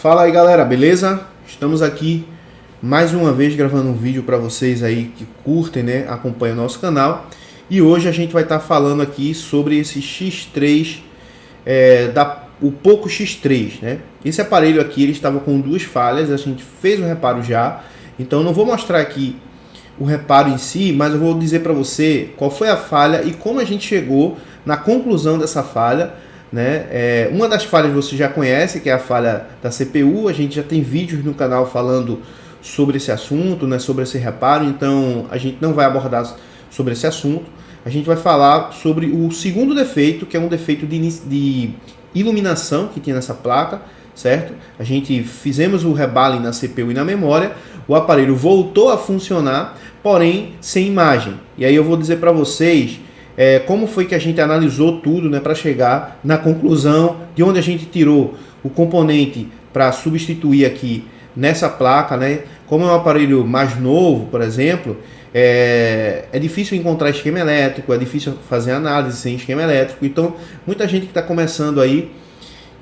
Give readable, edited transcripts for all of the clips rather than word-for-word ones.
Fala aí galera, beleza? Estamos aqui mais uma vez gravando um vídeo para vocês aí que curtem, né? Acompanham o nosso canal. E hoje a gente vai estar falando aqui sobre esse X3, o Poco X3, né? Esse aparelho aqui ele estava com duas falhas, a gente fez o reparo já. Então eu não vou mostrar aqui o reparo em si, mas eu vou dizer para você qual foi a falha e como a gente chegou na conclusão dessa falha, né? Uma das falhas você já conhece, que é a falha da CPU. A gente já tem vídeos no canal falando sobre esse assunto, né? Sobre esse reparo, então a gente não vai abordar sobre esse assunto. A gente vai falar sobre o segundo defeito, que é um defeito de iluminação que tinha nessa placa, certo? A gente fizemos o rebalem na CPU e na memória, o aparelho voltou a funcionar, porém sem imagem. E aí eu vou dizer para vocês como foi que a gente analisou tudo, né, para chegar na conclusão de onde a gente tirou o componente para substituir aqui nessa placa, né? Como é um aparelho mais novo, por exemplo, é difícil encontrar esquema elétrico, é difícil fazer análise sem esquema elétrico. Então, muita gente que está começando aí,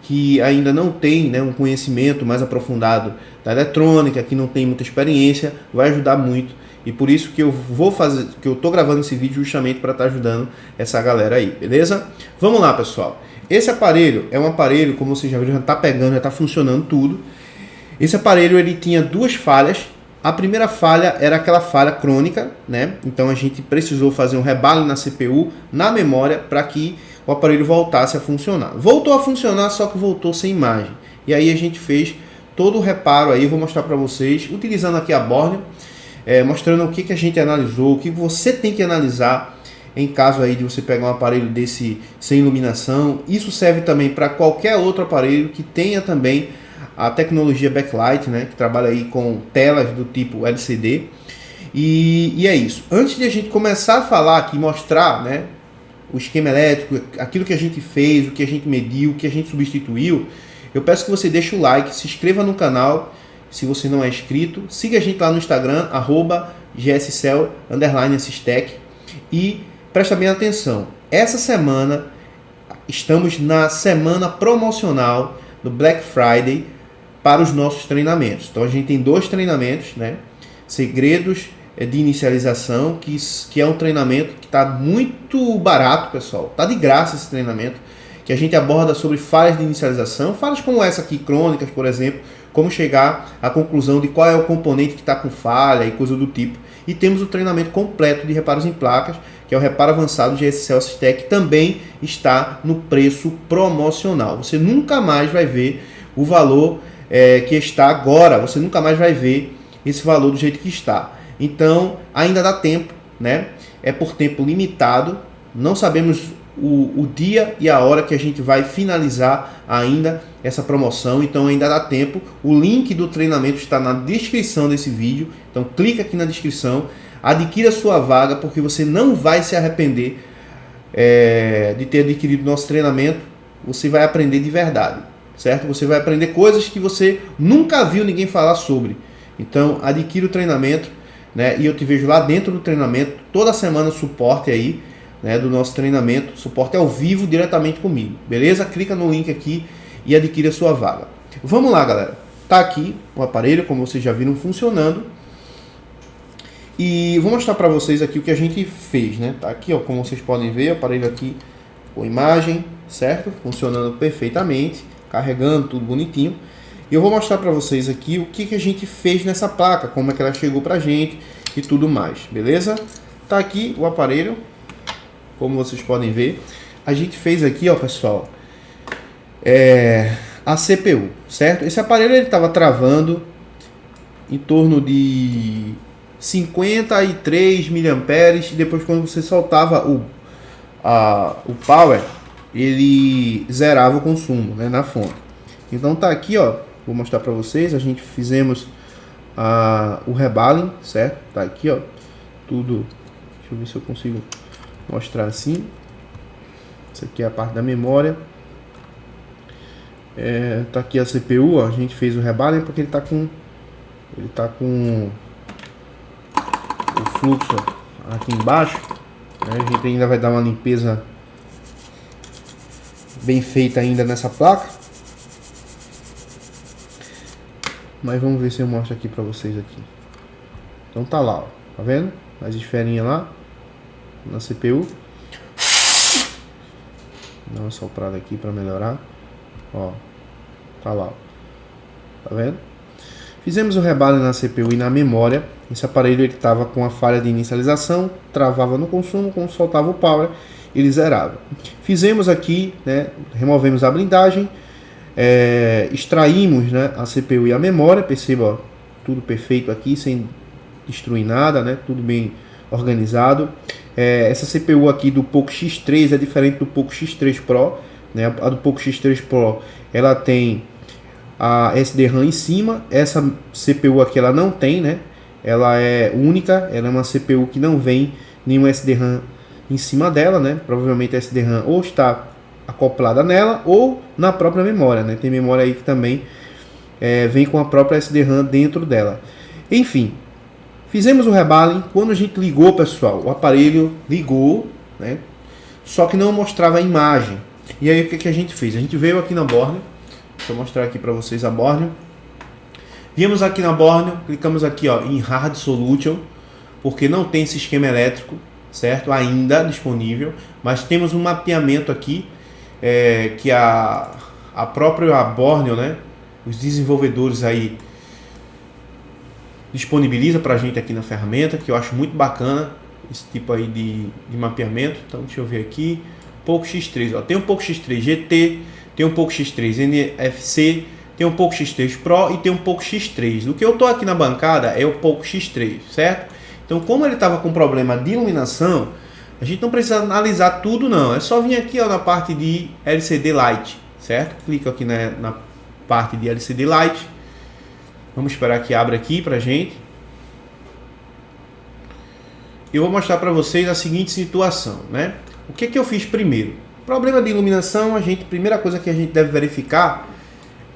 que ainda não tem, né, um conhecimento mais aprofundado da eletrônica, que não tem muita experiência, vai ajudar muito. E por isso que eu vou fazer, que eu tô gravando esse vídeo justamente para estar ajudando essa galera aí, beleza? Vamos lá, pessoal. Esse aparelho é um aparelho, como vocês já viram, já tá pegando, já tá funcionando tudo. Esse aparelho ele tinha duas falhas. A primeira falha era aquela falha crônica, né? Então a gente precisou fazer um rebale na CPU, na memória, para que o aparelho voltasse a funcionar. Voltou a funcionar, só que voltou sem imagem. E aí a gente fez todo o reparo aí, eu vou mostrar para vocês, utilizando aqui a Borneo, mostrando o que a gente analisou, o que você tem que analisar em caso aí de você pegar um aparelho desse sem iluminação. Isso serve também para qualquer outro aparelho que tenha também a tecnologia backlight, né, que trabalha aí com telas do tipo LCD. E é isso. Antes de a gente começar a falar aqui, mostrar, né, o esquema elétrico, aquilo que a gente fez, o que a gente mediu, o que a gente substituiu, eu peço que você deixe o like, se inscreva no canal se você não é inscrito, siga a gente lá no Instagram, @gscel_assistec, e presta bem atenção. Essa semana estamos na semana promocional do Black Friday para os nossos treinamentos. Então a gente tem dois treinamentos, né? Segredos de inicialização, que é um treinamento que está muito barato, pessoal. Está de graça esse treinamento, que a gente aborda sobre falhas de inicialização, falhas como essa aqui, crônicas, por exemplo, como chegar à conclusão de qual é o componente que está com falha e coisa do tipo. E temos o treinamento completo de reparos em placas, que é o reparo avançado de GSCel Assistec, que também está no preço promocional. Você nunca mais vai ver o valor que está agora, você nunca mais vai ver esse valor do jeito que está. Então, ainda dá tempo, né? É por tempo limitado, não sabemos o dia e a hora que a gente vai finalizar ainda essa promoção, então ainda dá tempo. O link do treinamento está na descrição desse vídeo, então clica aqui na descrição, adquira sua vaga, porque você não vai se arrepender de ter adquirido nosso treinamento. Você vai aprender de verdade, certo? Você vai aprender coisas que você nunca viu ninguém falar sobre. Então adquira o treinamento, né? E eu te vejo lá dentro do treinamento, toda semana suporte aí, né, do nosso treinamento, suporte ao vivo diretamente comigo, beleza? Clica no link aqui e adquira a sua vaga. Vamos lá, galera. Tá aqui o aparelho, como vocês já viram, funcionando. E vou mostrar para vocês aqui o que a gente fez, né? Tá aqui, ó, como vocês podem ver, o aparelho aqui com imagem, certo? Funcionando perfeitamente, carregando tudo bonitinho. E eu vou mostrar para vocês aqui o que a gente fez nessa placa, como é que ela chegou pra gente e tudo mais, beleza? Tá aqui o aparelho, como vocês podem ver. A gente fez aqui, ó, pessoal, a CPU, certo? Esse aparelho ele estava travando em torno de 53 mA, e depois quando você soltava o power, ele zerava o consumo, né, na fonte. Então tá aqui, ó, vou mostrar para vocês. A gente fizemos o rebalem, certo? Tá aqui, ó, tudo. Deixa eu ver se eu consigo mostrar assim. Isso aqui é a parte da memória. Tá aqui a CPU, ó. A gente fez o rebalem porque ele tá com o fluxo aqui embaixo, né? A gente ainda vai dar uma limpeza bem feita ainda nessa placa. Mas vamos ver se eu mostro aqui para vocês aqui. Então tá lá, ó. Tá vendo? As esferinhas lá na CPU. Dá uma soprada aqui para melhorar. Ó, tá lá, ó. Tá vendo? Fizemos o rebale na CPU e na memória. Esse aparelho ele estava com a falha de inicialização, travava no consumo, quando soltava o power, ele zerava. Fizemos aqui, né, removemos a blindagem, extraímos, né, a CPU e a memória. Perceba, ó, tudo perfeito aqui, sem destruir nada, né, tudo bem organizado. Essa CPU aqui do Poco X3 é diferente do Poco X3 Pro, né? A do Poco X3 Pro ela tem a SD-RAM em cima. Essa CPU aqui ela não tem, né? Ela é única, ela é uma CPU que não vem nenhum SD-RAM em cima dela, né? Provavelmente a SD-RAM ou está acoplada nela ou na própria memória, né? Tem memória aí que também vem com a própria SD-RAM dentro dela. Enfim, fizemos o rebale. Quando a gente ligou, pessoal, o aparelho ligou, né? Só que não mostrava a imagem. E aí o que a gente fez? A gente veio aqui na Borneo. Deixa eu mostrar aqui para vocês a Borneo. Viemos aqui na Borneo, clicamos aqui, ó, em Hard Solution, porque não tem esse esquema elétrico, certo? Ainda disponível, mas temos um mapeamento aqui que a própria Borneo, né? Os desenvolvedores aí disponibiliza para a gente aqui na ferramenta, que eu acho muito bacana esse tipo aí de mapeamento. Então deixa eu ver aqui, Poco X3, ó, tem um Poco X3 GT, tem um Poco X3 NFC, tem um Poco X3 Pro e tem um Poco X3. O que eu tô aqui na bancada é o Poco X3, certo? Então, como ele estava com problema de iluminação, a gente não precisa analisar tudo não, é só vir aqui, ó, na parte de LCD Light, certo? Clica aqui na parte de LCD Light. Vamos esperar que abra aqui pra gente. Eu vou mostrar para vocês a seguinte situação, né? O que eu fiz primeiro? Problema de iluminação, primeira coisa que a gente deve verificar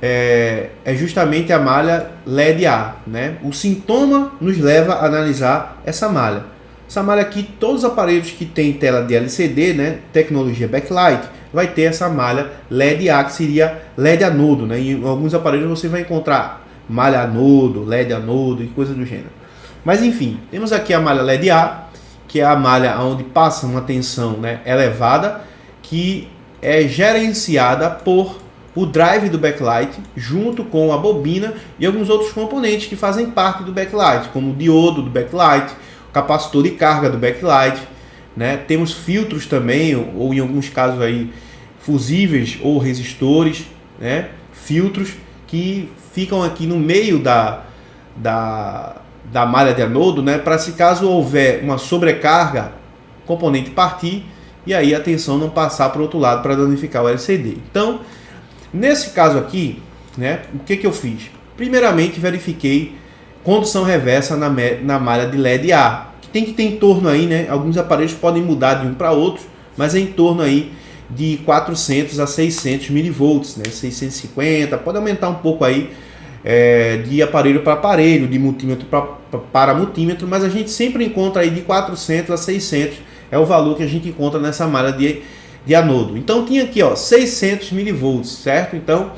é justamente a malha LED-A, né? O sintoma nos leva a analisar essa malha. Essa malha aqui, todos os aparelhos que tem tela de LCD, né, tecnologia backlight, vai ter essa malha LED-A, que seria LED anodo, né? Em alguns aparelhos você vai encontrar malha anodo, LED anodo e coisa do gênero. Mas enfim, temos aqui a malha LED-A, que é a malha onde passa uma tensão, né, elevada, que é gerenciada por o drive do backlight, junto com a bobina e alguns outros componentes que fazem parte do backlight, como o diodo do backlight, o capacitor de carga do backlight, né? Temos filtros também, ou em alguns casos aí fusíveis ou resistores, né? Filtros que ficam aqui no meio da malha de anodo, né? Para se caso houver uma sobrecarga, o componente partir e aí a tensão não passar para o outro lado para danificar o LCD. Então, nesse caso aqui, né, o que eu fiz? Primeiramente, verifiquei condução reversa na malha de LED-A, que tem que ter em torno aí, né, alguns aparelhos podem mudar de um para outro, mas é em torno aí de 400 a 600 milivolts, né, 650, pode aumentar um pouco aí de aparelho para aparelho, de multímetro para multímetro, mas a gente sempre encontra aí de 400 a 600, é o valor que a gente encontra nessa malha de anodo. Então tinha aqui, ó, 600 milivolts, certo? Então,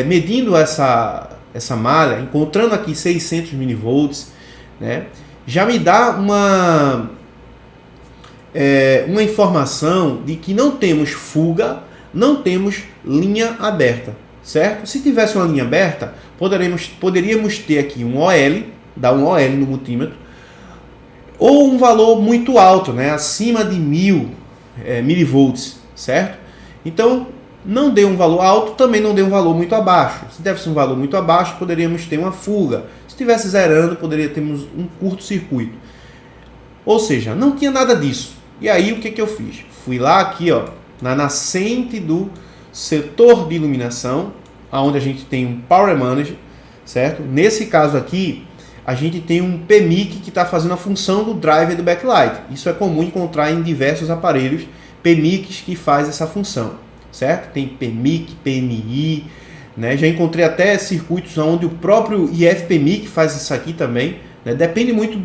medindo essa malha, encontrando aqui 600 milivolts, né, já me dá uma informação de que não temos fuga, não temos linha aberta, certo? Se tivesse uma linha aberta, poderíamos ter aqui um OL, dar um OL no multímetro, ou um valor muito alto, né, acima de 1000 milivolts, certo? Então, não deu um valor alto, também não deu um valor muito abaixo. Se desse um valor muito abaixo, poderíamos ter uma fuga. Se estivesse zerando, poderíamos ter um curto-circuito. Ou seja, não tinha nada disso. E aí, o que eu fiz? Fui lá aqui, ó, na nascente do setor de iluminação, onde a gente tem um Power Manager, certo? Nesse caso aqui, a gente tem um PMIC que está fazendo a função do driver do backlight. Isso é comum encontrar em diversos aparelhos, PMICs que faz essa função, certo? Tem PMIC, PMI, né? Já encontrei até circuitos onde o próprio IF-PMIC faz isso aqui também, né? Depende muito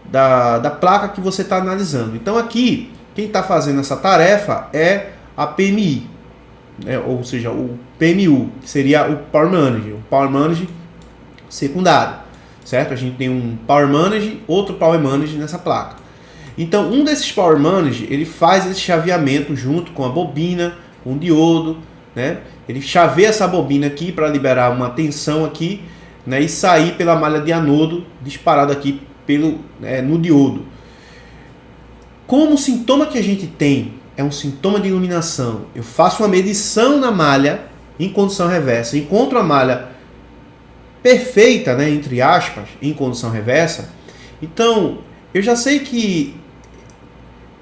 da placa que você está analisando. Então aqui, quem está fazendo essa tarefa é a PMI, né? Ou seja, o PMU, que seria o Power Manager. O Power Manager secundário, certo? A gente tem um Power Manage, outro Power Manage nessa placa. Então, um desses Power Manage, ele faz esse chaveamento junto com a bobina, com o diodo, né? Ele chaveia essa bobina aqui para liberar uma tensão aqui, né? E sair pela malha de anodo disparado aqui no diodo. Como o sintoma que a gente tem é um sintoma de iluminação, eu faço uma medição na malha em condução reversa, encontro a malha perfeita, né, entre aspas, em condução reversa, então eu já sei que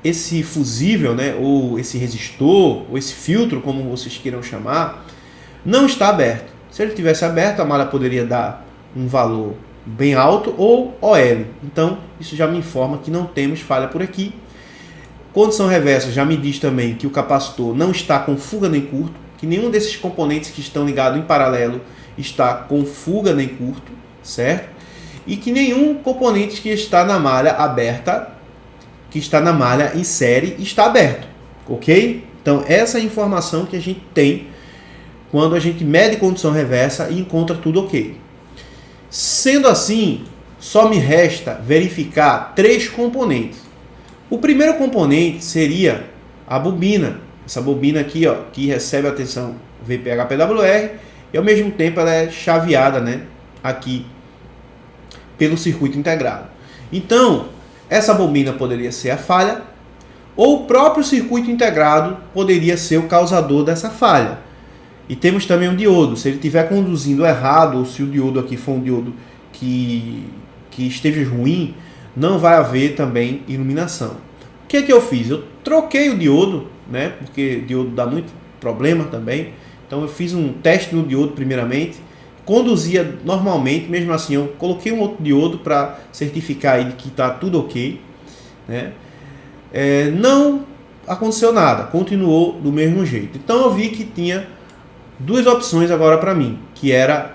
esse fusível, né, ou esse resistor, ou esse filtro, como vocês queiram chamar, não está aberto. Se ele tivesse aberto, a malha poderia dar um valor bem alto ou OL. Então, isso já me informa que não temos falha por aqui. Condução reversa já me diz também que o capacitor não está com fuga nem curto, que nenhum desses componentes que estão ligados em paralelo está com fuga nem curto, certo? E que nenhum componente que está na malha aberta, que está na malha em série, está aberto, ok? Então essa é a informação que a gente tem quando a gente mede condução reversa e encontra tudo ok. Sendo assim, só me resta verificar 3 componentes. O primeiro componente seria a bobina, essa bobina aqui, ó, que recebe a tensão VPH-PWR e ao mesmo tempo ela é chaveada, né, aqui pelo circuito integrado. Então, essa bobina poderia ser a falha ou o próprio circuito integrado poderia ser o causador dessa falha. E temos também o diodo, se ele estiver conduzindo errado ou se o diodo aqui for um diodo que esteja ruim, não vai haver também iluminação. O que é que eu fiz? Eu troquei o diodo, né? Porque o diodo dá muito problema também. Então eu fiz um teste no diodo primeiramente, conduzia normalmente, mesmo assim eu coloquei um outro diodo para certificar aí que está tudo ok, né? Não aconteceu nada, continuou do mesmo jeito. Então eu vi que tinha 2 opções agora para mim, que era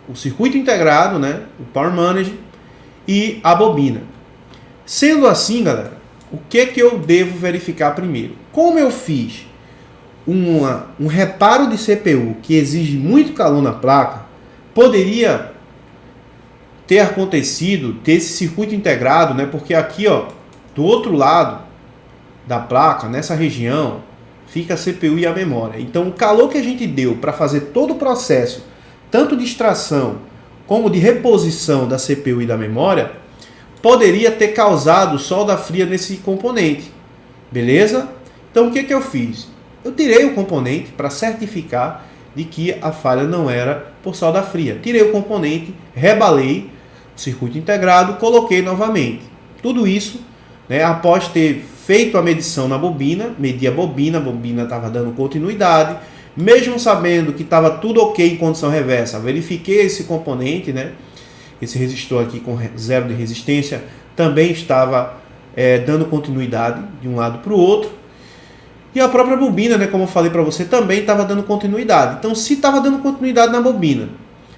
o circuito integrado, né? O Power Manage e a bobina. Sendo assim, galera, o que eu devo verificar primeiro? Como eu fiz um reparo de CPU que exige muito calor na placa, poderia ter acontecido ter esse circuito integrado, né? Porque aqui, ó, do outro lado da placa, nessa região, fica a CPU e a memória. Então, o calor que a gente deu para fazer todo o processo, tanto de extração como de reposição da CPU e da memória, poderia ter causado solda fria nesse componente. Beleza? Então, o que eu fiz? Eu tirei o componente para certificar de que a falha não era por solda fria. Tirei o componente, rebalei o circuito integrado, coloquei novamente. Tudo isso, né, após ter feito a medição na bobina, medi a bobina estava dando continuidade, mesmo sabendo que estava tudo ok em condição reversa, verifiquei esse componente, né, esse resistor aqui com 0 de resistência, também estava dando continuidade de um lado para o outro, e a própria bobina, né, como eu falei para você, também estava dando continuidade. Então, se estava dando continuidade na bobina,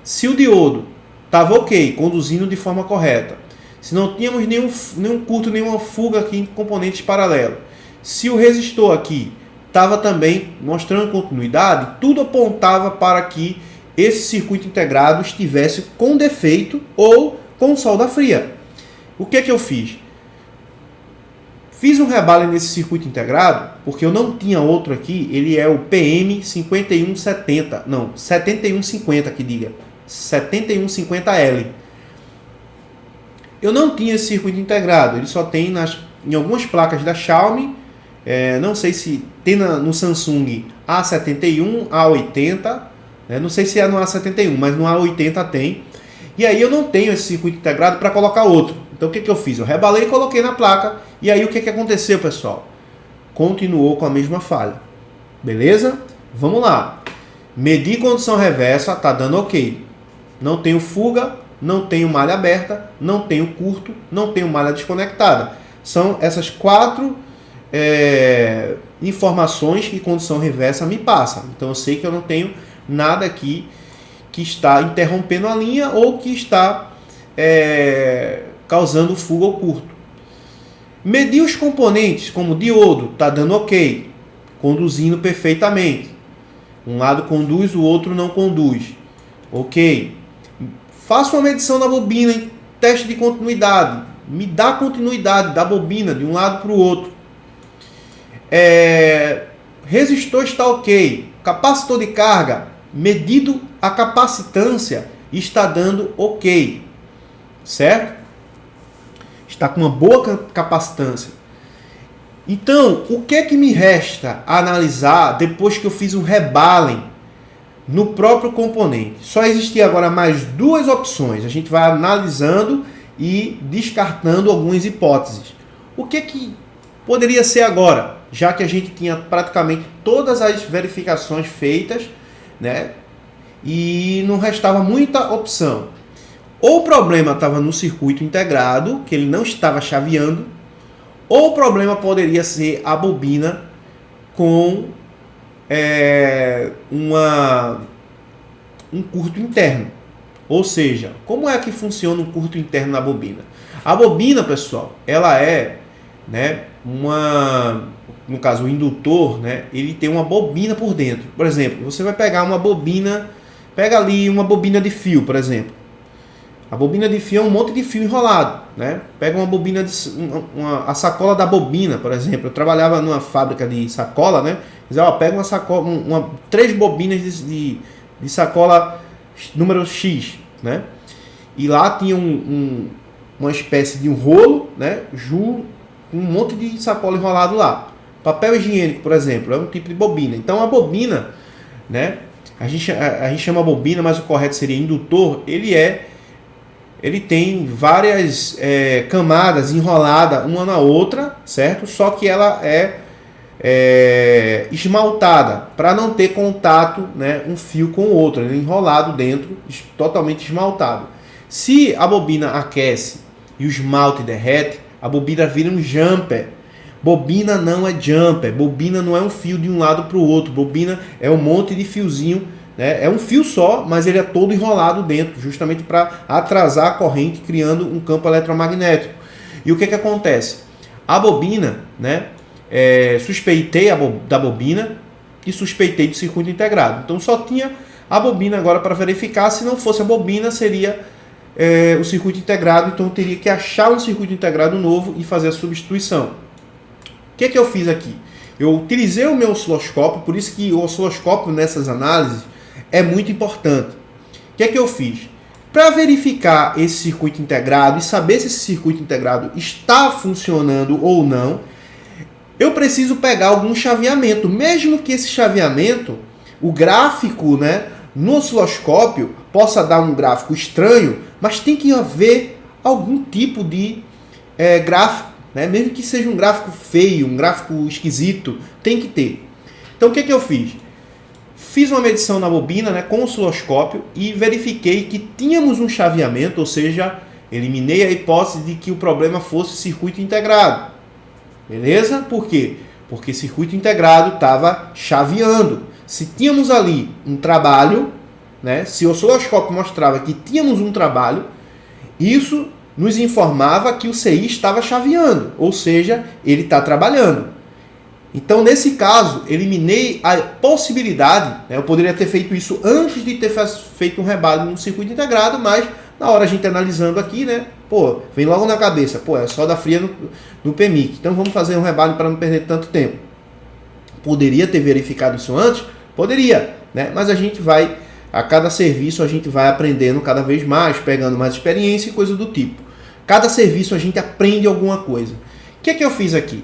se o diodo estava ok, conduzindo de forma correta, se não tínhamos nenhum curto, nenhuma fuga aqui em componentes paralelos, se o resistor aqui estava também mostrando continuidade, tudo apontava para que esse circuito integrado estivesse com defeito ou com solda fria. O que eu fiz? Fiz um rebale nesse circuito integrado, porque eu não tinha outro aqui, ele é o PM5170, não, 7150 que diga, 7150L. Eu não tinha esse circuito integrado, ele só tem em algumas placas da Xiaomi, não sei se tem no Samsung A71, A80, não sei se é no A71, mas no A80 tem. E aí eu não tenho esse circuito integrado para colocar outro. Então o que eu fiz? Eu rebalei e coloquei na placa. E aí o que aconteceu, pessoal? Continuou com a mesma falha. Beleza? Vamos lá. Medi condução reversa, tá dando ok. Não tenho fuga, não tenho malha aberta, não tenho curto, não tenho malha desconectada. São essas 4 informações que condução reversa me passa. Então eu sei que eu não tenho nada aqui que está interrompendo a linha ou que está causando fuga ou curto. Medir os componentes, como o diodo, está dando ok, conduzindo perfeitamente. Um lado conduz, o outro não conduz. Ok. faço uma medição da bobina em teste de continuidade, me dá continuidade da bobina de um lado para o outro. Resistor está ok, capacitor de carga, medido a capacitância, está dando ok, certo? Está com uma boa capacitância. Então, o que é que me resta analisar depois que eu fiz um rebalem no próprio componente? Só existia agora mais duas opções. A gente vai analisando e descartando algumas hipóteses. O que é que poderia ser agora? Já que a gente tinha praticamente todas as verificações feitas, né? E não restava muita opção. Ou o problema estava no circuito integrado, que ele não estava chaveando, ou o problema poderia ser a bobina com um curto interno. Ou seja, como é que funciona um curto interno na bobina? A bobina, pessoal, ela é, né, no caso o indutor, né, ele tem uma bobina por dentro. Por exemplo, você vai pegar uma bobina, pega ali uma bobina de fio, por exemplo. A bobina de fio é um monte de fio enrolado, né? Pega uma bobina, a sacola da bobina, por exemplo. Eu trabalhava numa fábrica de sacola, né? Dizia, pega uma sacola, 3 bobinas de sacola número X, né? E lá tinha uma espécie de um rolo, né? Um monte de sacola enrolado lá. Papel higiênico, por exemplo, é um tipo de bobina. Então a bobina, né? A gente chama bobina, mas o correto seria indutor. Ele tem várias camadas enroladas uma na outra, certo? Só que ela é esmaltada, para não ter contato, né, um fio com o outro. Ele é enrolado dentro, totalmente esmaltado. Se a bobina aquece e o esmalte derrete, a bobina vira um jumper. Bobina não é jumper, bobina não é um fio de um lado para o outro. Bobina é um monte de fiozinho, né? É um fio só, mas ele é todo enrolado dentro, justamente para atrasar a corrente, criando um campo eletromagnético. E o que acontece? A bobina, né? Suspeitei da bobina e suspeitei do circuito integrado. Então só tinha a bobina agora para verificar. Se não fosse a bobina, seria o circuito integrado. Então eu teria que achar um circuito integrado novo e fazer a substituição. O que eu fiz aqui? Eu utilizei o meu osciloscópio, por isso que o osciloscópio nessas análises é muito importante. O que eu fiz? Para verificar esse circuito integrado e saber se esse circuito integrado está funcionando ou não, eu preciso pegar algum chaveamento. Mesmo que esse chaveamento, o gráfico, né, no osciloscópio, possa dar um gráfico estranho, mas tem que haver algum tipo de gráfico, né? Mesmo que seja um gráfico feio, um gráfico esquisito, tem que ter. Então o que eu fiz? Fiz uma medição na bobina, né, com o osciloscópio e verifiquei que tínhamos um chaveamento, ou seja, eliminei a hipótese de que o problema fosse circuito integrado. Beleza? Por quê? Porque circuito integrado estava chaveando. Se tínhamos ali um trabalho, né, se o osciloscópio mostrava que tínhamos um trabalho, isso nos informava que o CI estava chaveando, ou seja, ele está trabalhando. Então, nesse caso, eliminei a possibilidade, né, eu poderia ter feito isso antes de ter feito um rebalho no circuito integrado, mas na hora a gente analisando aqui, né, vem logo na cabeça, é só dar fria no PMIC. Então vamos fazer um rebalho para não perder tanto tempo. Poderia ter verificado isso antes? Poderia, né? Mas a gente vai, a cada serviço a gente vai aprendendo cada vez mais, pegando mais experiência e coisa do tipo. Cada serviço a gente aprende alguma coisa. O que eu fiz aqui?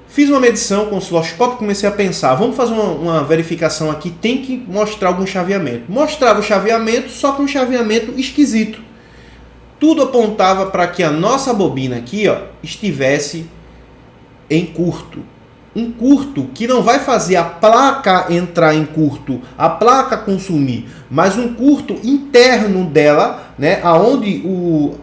Fiz uma medição com o osciloscópio, comecei a pensar, vamos fazer uma verificação aqui, tem que mostrar algum chaveamento. Mostrava o chaveamento, só que um chaveamento esquisito. Tudo apontava para que a nossa bobina aqui, estivesse em curto. Um curto que não vai fazer a placa entrar em curto, a placa consumir, mas um curto interno dela, né, aonde o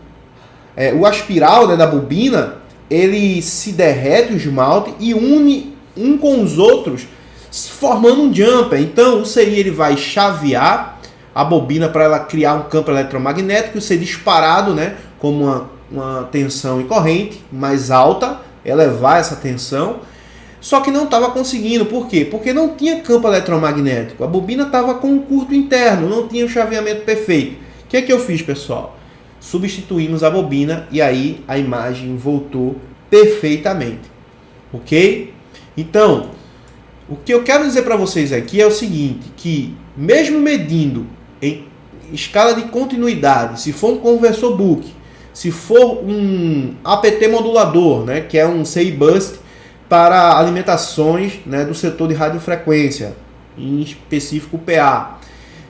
aspiral, né, da bobina, ele se derrete o esmalte e une um com os outros, formando um jumper. Então o CI ele vai chavear a bobina para ela criar um campo eletromagnético e ser disparado, né, como uma tensão e corrente mais alta, elevar essa tensão. Só que não estava conseguindo. Por quê? Porque não tinha campo eletromagnético. A bobina estava com um curto interno, não tinha o chaveamento perfeito. O que é que eu fiz, pessoal? Substituímos a bobina e aí a imagem voltou perfeitamente, ok? Então, o que eu quero dizer para vocês aqui é o seguinte, que mesmo medindo em escala de continuidade, se for um conversor book, se for um APT modulador, né, que é um CI bus para alimentações, né, do setor de radiofrequência, em específico PA,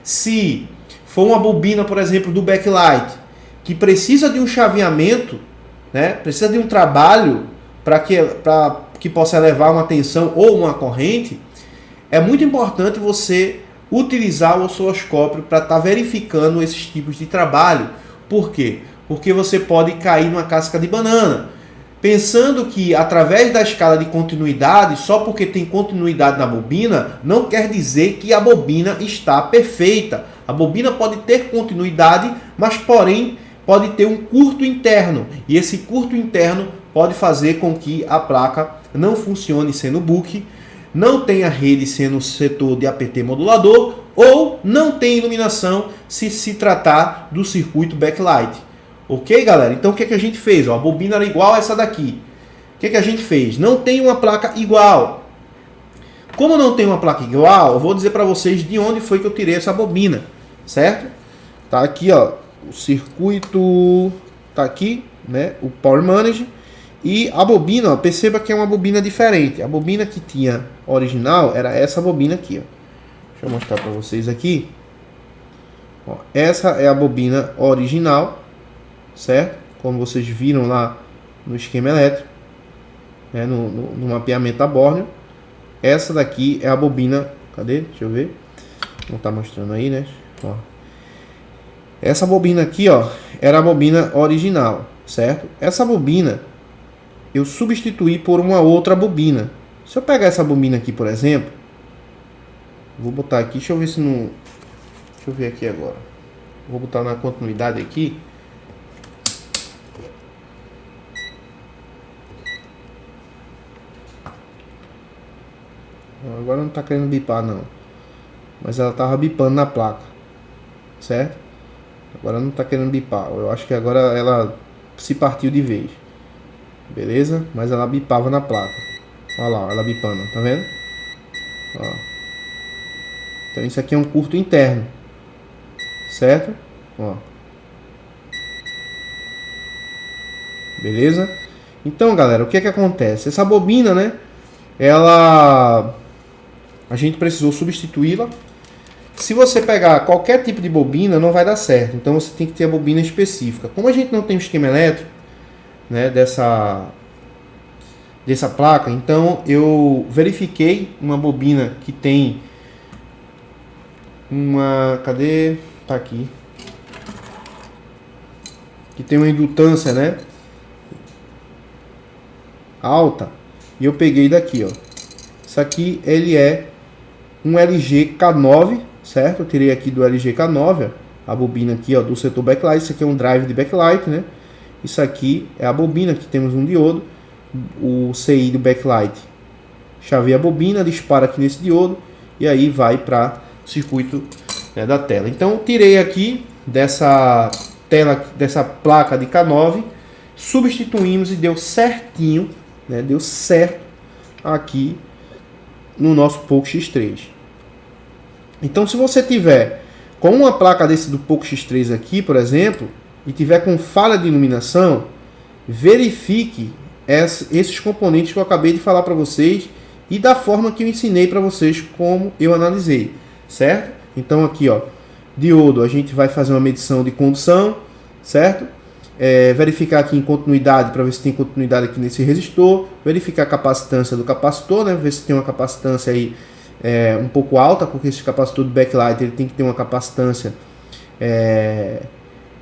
se for uma bobina, por exemplo, do backlight, que precisa de um chaveamento, né, precisa de um trabalho para que possa levar uma tensão ou uma corrente, é muito importante você utilizar o osciloscópio para estar verificando esses tipos de trabalho. Por quê? Porque você pode cair numa casca de banana, pensando que através da escala de continuidade, só porque tem continuidade na bobina, não quer dizer que a bobina está perfeita. A bobina pode ter continuidade, mas porém pode ter um curto interno, e esse curto interno pode fazer com que a placa não funcione sendo book, não tenha rede sendo setor de APT modulador, ou não tem iluminação se tratar do circuito backlight. Ok, galera? Então o que, é que a gente fez? Ó, a bobina era igual a essa daqui. O que, é que a gente fez? Não tem uma placa igual. Como não tem uma placa igual, eu vou dizer para vocês de onde foi que eu tirei essa bobina, certo? Tá aqui, ó, o circuito tá aqui, né? O Power Manager. E a bobina, ó, perceba que é uma bobina diferente. A bobina que tinha original era essa bobina aqui, ó. Deixa eu mostrar para vocês aqui. Ó, essa é a bobina original, certo? Como vocês viram lá no esquema elétrico, né? no mapeamento da Borneo. Essa daqui é a bobina. Cadê? Deixa eu ver. Não tá mostrando aí, né? Ó. Essa bobina aqui, ó, era a bobina original, certo? Essa bobina eu substituí por uma outra bobina. Se eu pegar essa bobina aqui, por exemplo, vou botar aqui, deixa eu ver se não... Deixa eu ver aqui agora. Vou botar na continuidade aqui. Agora não está querendo bipar não. Mas ela estava bipando na placa, certo? Agora não está querendo bipar. Eu acho que agora ela se partiu de vez. Beleza? Mas ela bipava na placa. Olha lá, ela bipando, tá vendo? Ó. Então isso aqui é um curto interno, certo? Ó. Beleza? Então, galera, o que é que acontece? Essa bobina, né? A gente precisou substituí-la. Se você pegar qualquer tipo de bobina, não vai dar certo. Então você tem que ter a bobina específica. Como a gente não tem um esquema elétrico, né, dessa placa, então eu verifiquei uma bobina que tem uma... Cadê? Tá aqui. Que tem uma indutância, né, alta. E eu peguei daqui, ó. Isso aqui, ele é um LG K9, certo? Eu tirei aqui do LG K9, ó, a bobina aqui, ó, do setor backlight. Isso aqui é um drive de backlight, né? Isso aqui é a bobina, que temos um diodo, o CI do backlight. Chaveia a bobina, dispara aqui nesse diodo e aí vai para o circuito, né, da tela. Então, tirei aqui dessa placa de K9, substituímos e deu certinho, né? Deu certo aqui no nosso Poco X3. Então, se você tiver com uma placa desse do Poco X3 aqui, por exemplo, e tiver com falha de iluminação, verifique esses componentes que eu acabei de falar para vocês e da forma que eu ensinei para vocês como eu analisei, certo? Então aqui, ó, diodo, a gente vai fazer uma medição de condução, certo? Verificar aqui em continuidade para ver se tem continuidade aqui nesse resistor, verificar a capacitância do capacitor, né? Ver se tem uma capacitância aí um pouco alta, porque esse capacitor do backlight ele tem que ter uma capacitância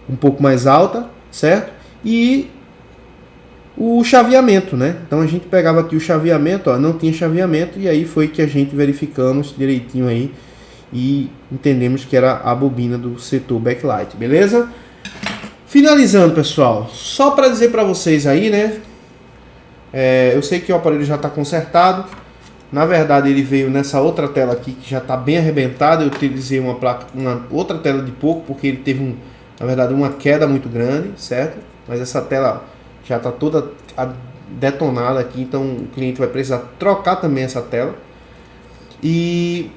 um pouco mais alta, certo? E o chaveamento, né? Então a gente pegava aqui o chaveamento, ó, não tinha chaveamento, e aí foi que a gente verificamos direitinho aí e entendemos que era a bobina do setor backlight, beleza? Finalizando, pessoal, só para dizer para vocês aí, né? Eu sei que o aparelho já está consertado. Na verdade, ele veio nessa outra tela aqui que já está bem arrebentada. Eu utilizei uma outra tela de pouco, porque ele teve na verdade, uma queda muito grande, certo? Mas essa tela já está toda detonada aqui, então o cliente vai precisar trocar também essa tela. E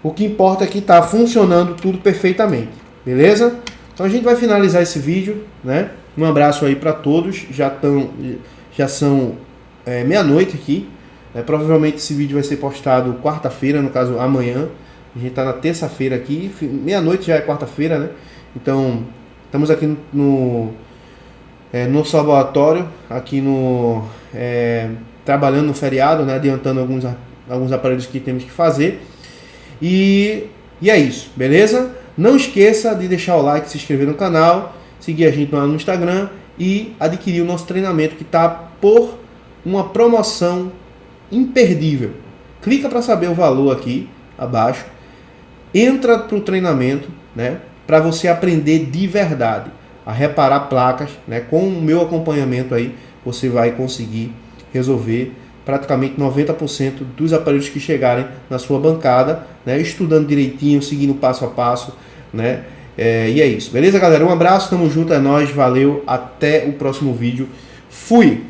o que importa é que está funcionando tudo perfeitamente, beleza? Então a gente vai finalizar esse vídeo, né? Um abraço aí para todos. Já são meia-noite aqui. Provavelmente esse vídeo vai ser postado quarta-feira, no caso amanhã. A gente está na terça-feira aqui, meia-noite já é quarta-feira, né? Então estamos aqui no nosso laboratório, aqui trabalhando no feriado, né? Adiantando alguns aparelhos que temos que fazer. E é isso, beleza? Não esqueça de deixar o like, se inscrever no canal, seguir a gente lá no Instagram e adquirir o nosso treinamento que está por uma promoção imperdível. Clica para saber o valor aqui abaixo, entra para o treinamento, né? Para você aprender de verdade a reparar placas, né? Com o meu acompanhamento aí, você vai conseguir resolver praticamente 90% dos aparelhos que chegarem na sua bancada, né? Estudando direitinho, seguindo passo a passo, né? E é isso, beleza, galera? Um abraço, tamo junto, é nóis, valeu, até o próximo vídeo, fui!